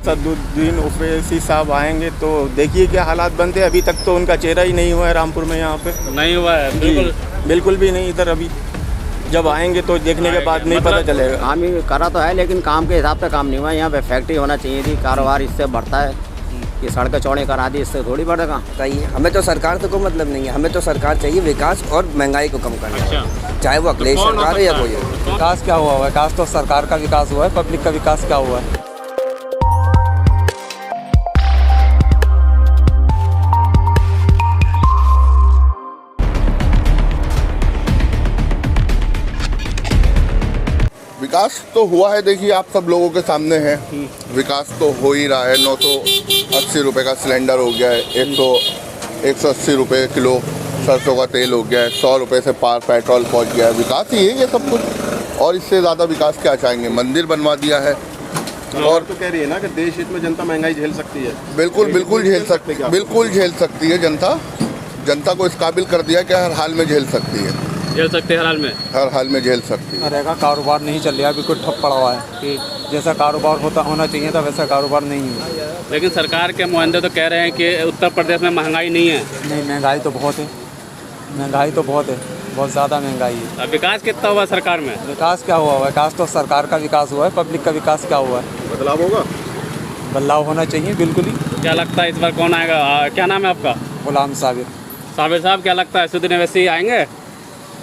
असदुद्दीन ओवैसी साहब आएंगे तो देखिए क्या हालात बनते हैं। अभी तक तो उनका चेहरा ही नहीं हुआ है रामपुर में, यहाँ पे नहीं हुआ है बिल्कुल भी नहीं इधर। अभी जब आएंगे तो देखने के बाद नहीं पता चलेगा। काम ही करा तो है लेकिन काम के हिसाब से काम नहीं हुआ। यहाँ पे फैक्ट्री होना चाहिए थी, कारोबार इससे बढ़ता है। ये सड़कें चौड़े करा दी, इससे थोड़ी बढ़ेगा। चाहिए हमें तो सरकार से कोई मतलब नहीं है, हमें तो सरकार चाहिए विकास और महंगाई को कम करना। अच्छा। चाहे वो अखिलेश सरकार है या कोई है। विकास क्या हुआ है? विकास तो सरकार का विकास हुआ है, पब्लिक का विकास क्या हुआ है? विकास तो हुआ है, देखिए आप सब लोगों के सामने है। विकास तो हो ही रहा है। 980 रुपये का सिलेंडर हो गया है, 180 रुपये किलो सरसों का तेल हो गया है, 100 रुपये से पार पेट्रोल पहुंच गया है। विकास ही है ये सब कुछ, और इससे ज़्यादा विकास क्या चाहेंगे। मंदिर बनवा दिया है। और तो कह रही है ना कि देश हित में जनता महंगाई झेल सकती है। बिल्कुल झेल सकती है जनता को इस काबिल कर दिया कि हर हाल में झेल सकती है। झेल सकते हैं हर हाल में झेल सकती है। रहेगा, कारोबार नहीं चल रहा है, बिल्कुल ठप पड़ा हुआ है कि जैसा कारोबार होना चाहिए था वैसा कारोबार नहीं है। लेकिन सरकार के नुमाइंदे तो कह रहे हैं कि उत्तर प्रदेश में महंगाई नहीं है। नहीं, महंगाई तो बहुत है, बहुत ज़्यादा महंगाई है। अब विकास कितना हुआ सरकार में? विकास क्या हुआ? विकास तो सरकार का विकास हुआ है, पब्लिक का विकास क्या हुआ है? बदलाव होगा, बदलाव होना चाहिए बिल्कुल ही। क्या लगता है इस बार कौन आएगा? क्या नाम है आपका? गुलाम साबिर साहब, क्या लगता है असदुद्दीन ओवैसी आएंगे?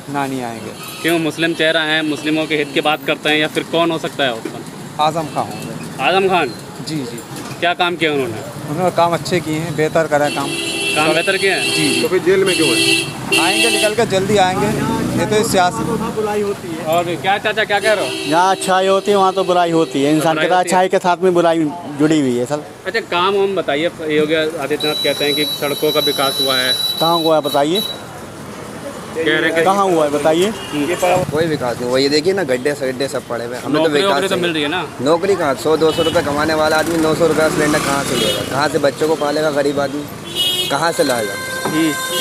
ना, नहीं आएंगे। क्यों? मुस्लिम चेहरा है, मुस्लिमों के हित की बात करते हैं, या फिर कौन हो सकता है उसका? आजम खान होंगे। आजम खान जी। क्या काम किया उन्होंने? काम अच्छे किए हैं, बेहतर करा काम बेहतर किए हैं। जी। तो फिर जेल में क्यों है? आएंगे, निकल कर जल्दी आएंगे। ये तो सियासी बुराई होती है। और क्या चाचा क्या कह रहे हो? जहाँ अच्छाई होती है वहाँ तो बुराई होती है। इंसान के साथ अच्छाई के साथ में बुराई जुड़ी हुई है सर। अच्छा, काम हम बताइए। योगी आदित्यनाथ कहते हैं कि सड़कों का विकास हुआ है। कहाँ हुआ है बताइए? कह रहे हैं कहाँ हुआ है बताइए? कोई विकास नहीं हुआ। ये देखिए ना, गड्ढे सड्ढे सब पड़े हुए। हमें तो नौकरी विकास तो मिल रही है ना। नौकरी कहाँ? 100-200 रुपये कमाने वाला आदमी 900 रुपये का सिलेंडर कहाँ से लेगा? कहाँ से बच्चों को पालेगा? गरीब आदमी कहाँ से लाएगा?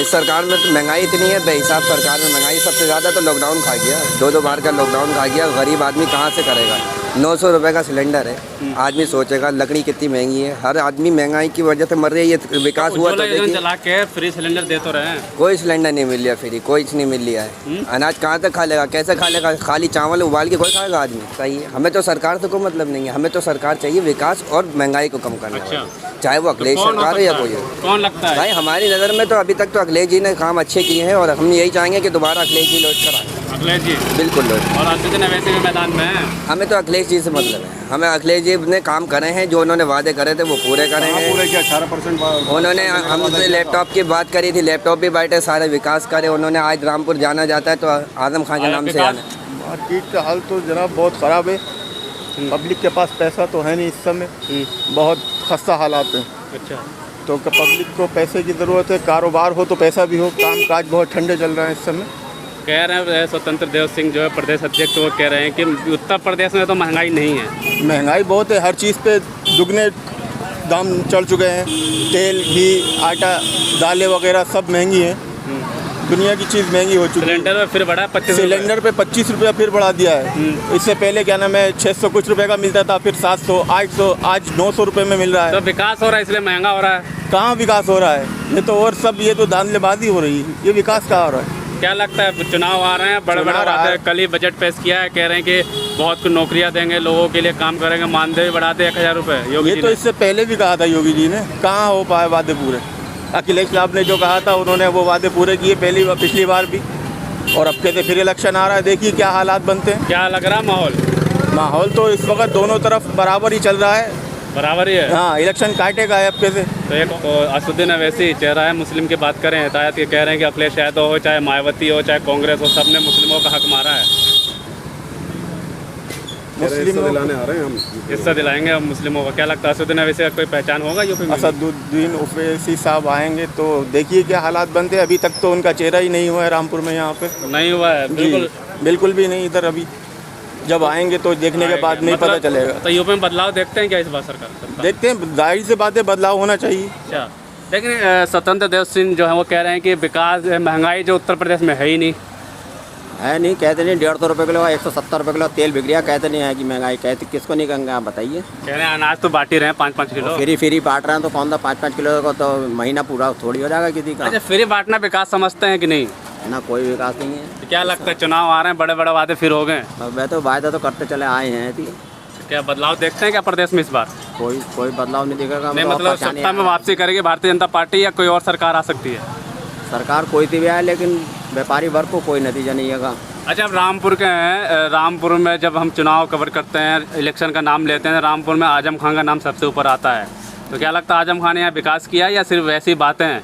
इस सरकार में तो महंगाई इतनी है बेहिसाब। सरकार में महंगाई सबसे ज़्यादा तो लॉकडाउन खा गया, 2 बार का लॉकडाउन खा गया। गरीब आदमी कहाँ से करेगा? 900 रुपये का सिलेंडर है। आदमी सोचेगा लकड़ी कितनी महंगी है। हर आदमी महंगाई की वजह से मर रही है। ये विकास हुआ तो देखिए, चला के फ्री सिलेंडर दे तो रहे हैं। कोई सिलेंडर नहीं मिल रहा फ्री, कोई नहीं मिल रहा है। अनाज कहाँ तक खा लेगा? कैसे खा लेगा? खाली चावल उबाल के कोई खाएगा आदमी? सही है। हमें तो सरकार से कोई मतलब नहीं है, हमें तो सरकार चाहिए विकास और महंगाई को कम करना। अच्छा। चाहे वो अखिलेश सरकार है या कोई है। कौन लगता है? भाई हमारी नज़र में तो अभी तक तो अखिलेश जी ने काम अच्छे किए हैं, और हम यही चाहेंगे कि दोबारा अखिलेश जी लौट कर आए। अखिलेश जी बिल्कुल लौट। और असदुद्दीन ओवैसी भी मैदान में है। हमें तो अखिलेश जी से मतलब है। हमें अखिलेश जी ने काम करे हैं, जो उन्होंने वादे करे थे वो पूरे करे हैं। पूरे क्या 18% उन्होंने हमसे लैपटॉप की बात करी थी, लैपटॉप भी बैठे सारे विकास करे उन्होंने। आज रामपुर जाना जाता है तो आजम खान के नाम से जाना। मार्केट का हाल तो जनाब बहुत ख़राब है। पब्लिक के पास पैसा तो है नहीं इस समय, बहुत खस्ता हालात हैं। अच्छा। तो पब्लिक को पैसे की ज़रूरत है, कारोबार हो तो पैसा भी हो। काम काज बहुत ठंडे चल रहे हैं इस समय। कह रहे हैं स्वतंत्र देव सिंह जो है प्रदेश अध्यक्ष, वो कह रहे हैं कि उत्तर प्रदेश में तो महंगाई नहीं है। महंगाई बहुत है, हर चीज़ पे दुगने दाम चढ़ चुके हैं। तेल, घी, आटा, दालें वगैरह सब महंगी हैं। दुनिया की चीज़ महंगी हो चुकी है। सिलेंडर में फिर बढ़ा 25 सिलेंडर पे 25 रुपया फिर बढ़ा दिया है। इससे पहले क्या नाम है 600 कुछ रुपए का मिलता था, फिर 700, 800, आज 900 रुपये में मिल रहा है। तो विकास हो रहा है इसलिए महंगा हो रहा है? कहाँ विकास हो रहा है? ये तो और सब ये तो धांधलेबाजी हो रही है। ये विकास कहाँ हो रहा है? क्या लगता है? चुनाव आ रहे हैं, बड़े बातें। कल ही बजट पेश किया है, कह रहे हैं कि बहुत कुछ नौकरियां देंगे, लोगों के लिए काम करेंगे, मानदेय बढ़ाते 1000 रुपये। योगी ये तो इससे पहले भी कहा था योगी जी ने, कहाँ हो पाए वादे पूरे। अखिलेश साहब ने जो कहा था उन्होंने वो वादे पूरे किए पिछली बार भी, और अब कहते फिर इलेक्शन आ रहा है। देखिए क्या हालात बनते हैं। क्या लग रहा है माहौल तो इस वक्त दोनों तरफ बराबर ही चल रहा है। बराबर ही है। हाँ, इलेक्शन काटेगा अब कैसे। तो एक असदुद्दीन ओवैसी चेहरा है, मुस्लिम की बात करें हिदायत के, कह रहे हैं कि अखिलेश यादव हो, चाहे मायावती हो, चाहे कांग्रेस हो, सबने मुस्लिमों का हक मारा है। हिस्सा दिलाने आ रहे हैं हम। हिस्सा दिलाएंगे हम मुस्लिमों का। क्या लगता है असदुद्दीन ओवैसी का कोई पहचान होगा यूपी में? असदुद्दीन ओवैसी साहब आएंगे तो देखिए क्या हालात बनते हैं। अभी तक तो उनका चेहरा ही नहीं हुआ है रामपुर में, यहाँ पे नहीं हुआ है। बिल्कुल भी नहीं इधर। अभी जब आएंगे तो देखने के बाद नहीं पता चलेगा। तो यूपी में बदलाव देखते हैं क्या इस बार सरकार? देखते हैं, जाहिर सी बात है बदलाव होना चाहिए। अच्छा, लेकिन स्वतंत्र देव सिंह जो है वो कह रहे हैं कि विकास महंगाई जो उत्तर प्रदेश में है ही नहीं। है नहीं, कहते नहीं 150 रुपये किलो, 170 रुपये किलो तेल बिक रहा, कहते नहीं है कि महंगाई, कहते किसको नहीं कहेंगे आप बताइए। कह रहे हैं अनाज तो बांट ही रहे हैं 5-5 किलो। फ्री बांट रहे हैं तो कौन सा 5-5 किलो का तो महीना पूरा थोड़ी हो जाएगा किसी का। अच्छा, फ्री बांटना विकास समझते हैं कि नहीं? ना कोई विकास नहीं है। तो क्या लगता है चुनाव आ रहे हैं, बड़े बड़े वादे फिर हो गए? वह तो वायदा तो करते चले आए हैं थी। क्या बदलाव देखते हैं क्या प्रदेश में इस बार? कोई बदलाव नहीं दिखेगा। नहीं मतलब सत्ता में वापसी करेगी भारतीय जनता पार्टी या कोई और सरकार आ सकती है? सरकार कोई सी भी आए लेकिन व्यापारी वर्ग को कोई नतीजा नहीं है। अच्छा, अब रामपुर के हैं, रामपुर में जब हम चुनाव कवर करते हैं, इलेक्शन का नाम लेते हैं, रामपुर में आजम खान का नाम सबसे ऊपर आता है। तो क्या लगता है आजम खान ने यहाँ विकास किया या सिर्फ वैसी बातें हैं?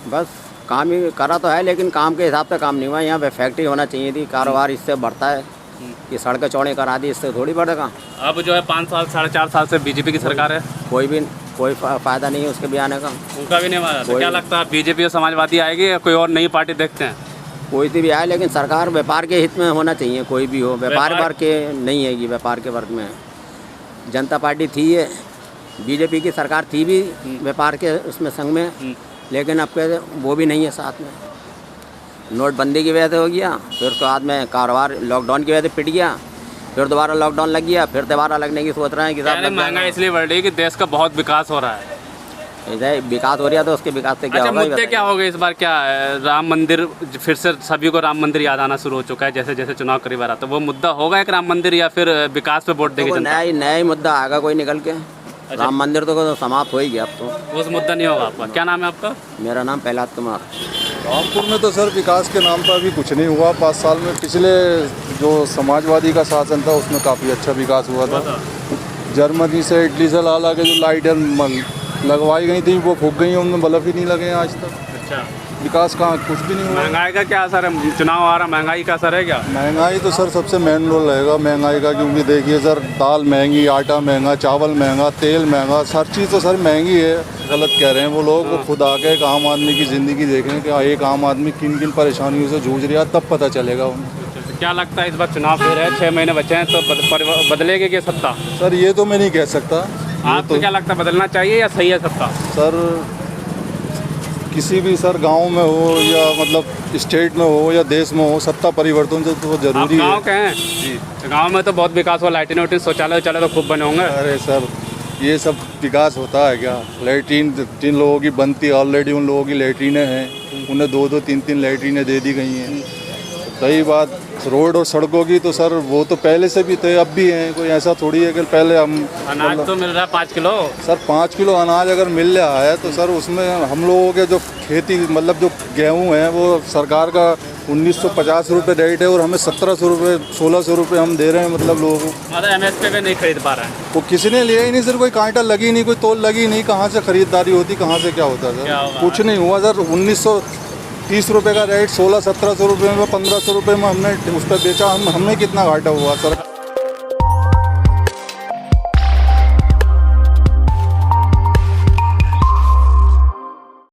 बस काम ही करा तो है लेकिन काम के हिसाब से काम नहीं हुआ। यहाँ पे फैक्ट्री होना चाहिए थी, कारोबार इससे बढ़ता है। ये सड़कें चौड़े करा दी, इससे थोड़ी बढ़ेगा। अब जो है 5 साल 4.5 साल से बीजेपी की सरकार है, कोई फ़ायदा नहीं है उसके भी आने का। उनका भी नहीं माना। तो क्या लगता है बीजेपी और समाजवादी आएगी या कोई और नई पार्टी देखते हैं? कोई सी भी आए लेकिन सरकार व्यापार के हित में होना चाहिए, कोई भी हो। व्यापार वर्ग के नहीं है, व्यापार के वर्ग में जनता पार्टी थी, है बीजेपी की सरकार थी भी व्यापार के उसमें संग में, लेकिन अब के वो भी नहीं है साथ में। नोटबंदी की वजह से हो गया, फिर उसके बाद में कारोबार लॉकडाउन की वजह से पिट गया, फिर दोबारा लॉकडाउन लग गया, फिर दोबारा लगने की सोच रहे हैं कि महंगाई इसलिए बढ़ रही है कि देश का बहुत विकास हो रहा है। विकास हो रहा है तो उसके विकास से क्या होगा? मुद्दे क्या हो गए इस बार? क्या है? राम मंदिर, फिर से सभी को राम मंदिर याद आना शुरू हो चुका है जैसे जैसे चुनाव करीब आ रहा। तो वो मुद्दा होगा एक राम मंदिर या फिर विकास पे वोट देगी जनता? नया ही मुद्दा आएगा कोई निकल के। राम मंदिर तो समाप्त हो ही गया अब तो। उस मुद्दा नहीं होगा आपका? क्या नाम है आपका? मेरा नाम प्रहलाद कुमार। रामपुर में तो सर विकास के नाम पर अभी कुछ नहीं हुआ 5 साल में। पिछले जो समाजवादी का शासन था उसमें काफ़ी अच्छा विकास हुआ था। जर्मनी से इटली से ला के जो लाइटें लगवाई गई थी वो फूक गई हैं, उनमें बल्ब ही नहीं लगे हैं आज तक। अच्छा, विकास कहाँ, कुछ भी नहीं हुआ। महंगाई का क्या असर है? चुनाव आ रहा, महंगाई का असर है क्या? महंगाई तो सर सबसे मेन रोल रहेगा महंगाई का, क्योंकि देखिए सर दाल महंगी, आटा महंगा, चावल महंगा, तेल महंगा, हर चीज़ तो सर महंगी है। गलत कह रहे हैं वो लोग। वो खुद आके एक आम आदमी की ज़िंदगी देखें कि एक आम आदमी किन किन परेशानियों से जूझ रहा है, तब पता चलेगा उन्हें। क्या लगता है इस बार चुनाव फिर है, 6 महीने बचे हैं, तो बदलेगी क्या सत्ता? सर ये तो मैं नहीं कह सकता। आपको क्या लगता है बदलना चाहिए या सही है सत्ता? सर किसी भी सर गांव में हो या मतलब स्टेट में हो या देश में हो, सत्ता परिवर्तन तो जरूरी है। गाँव के हैं जी, गाँव में तो बहुत विकास हुआ, लाइटिन वाइटिन शौचालय तो खूब बने होंगे। अरे सर ये सब विकास होता है क्या? लैट्रीन 3 लोगों की बनती है ऑलरेडी, उन लोगों की लैट्रीनें हैं, उन्हें 2-2 3-3 लैट्रीनें दे दी गई हैं। सही बात रोड और सड़कों की तो सर वो तो पहले से भी थे, अब भी हैं। कोई ऐसा थोड़ी है कि पहले हम अनाज तो मिल रहा है 5 किलो। सर 5 किलो अनाज अगर मिल रहा है तो सर उसमें हम लोगों के जो खेती मतलब जो गेहूँ हैं वो सरकार का 1950 रुपये रेट है और हमें 1700 रुपये 1600 रुपये हम दे रहे हैं मतलब लोगों को। मतलब MSP पे नहीं खरीद पा रहे हैं। वो किसी ने लिया ही नहीं सर, कोई कांटा लगी नहीं, कोई तोल लगी नहीं, कहाँ से खरीदारी होती, कहाँ से क्या होता सर? कुछ नहीं हुआ सर। 1930 रुपये का रेट 1600-1700 रुपये में 1500 रुपये में हमने उस पर बेचा, हमें कितना घाटा हुआ सर?